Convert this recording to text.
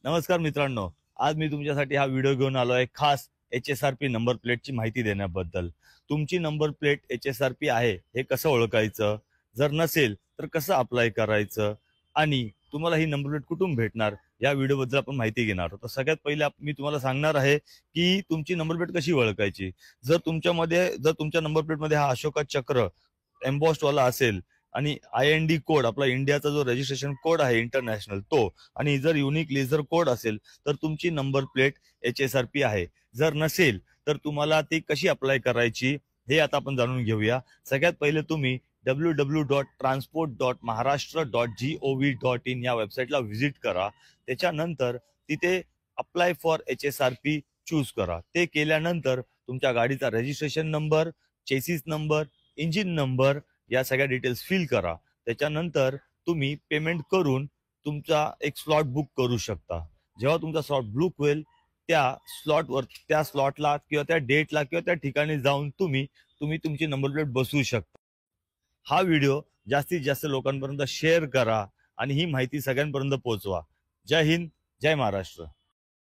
नमस्कार मित्रांनो, आज मी तुमच्यासाठी हा व्हिडिओ घेऊन आलो आहे खास HSRP नंबर प्लेटची माहिती देण्याबद्दल। तुमची नंबर प्लेट HSRP आहे हे कसं ओळखायचं, जर नसेल तर कसं अप्लाय करायचं आणि तुम्हाला ही नंबर प्लेट कुठून भेटणार या व्हिडिओबद्दल आपण माहिती घेणार आहोत। तर सगळ्यात पहिले मी तुम्हाला सांगणार आहे की तुमची नंबर प्लेट कशी ओळखायची। जर तुमच्या नंबर प्लेटमध्ये हा अशोका चक्र एम्बॉस्ड वाला असेल आणि IND कोड आपला इंडियाचा जो रजिस्ट्रेशन कोड आहे इंटरनॅशनल तो आणि जर युनिक लेझर कोड असेल तर तुमची नंबर प्लेट HSRP आहे। जर नसेल तर तुम्हाला ती कशी अप्लाय करायची हे आता आपण जाणून घेऊया। सगळ्यात पहिले तुम्ही www.transport.maharashtra.gov.in या वेबसाईटला व्हिजिट करा। त्याच्यानंतर तिथे अप्लाय फॉर HSRP चूज करा। ते केल्यानंतर तुमच्या गाडीचा registration number, chassis number, engine number या सगळ्या डिटेल्स फिल करा। त्याच्यानंतर तुम्ही पेमेंट करून तुमचा एक स्लॉट बुक करू शकता। जेव्हा तुमचा स्लॉट बुक होईल त्या स्लॉटला किंवा त्या डेटला किंवा त्या ठिकाणी जाऊन तुम्ही तुमची नंबर प्लेट बसवू शकता। हा व्हिडिओ जास्तीत जास्त लोकांपर्यंत शेअर करा आणि ही माहिती सगळ्यांपर्यंत पोहोचवा। जय हिंद, जय महाराष्ट्र।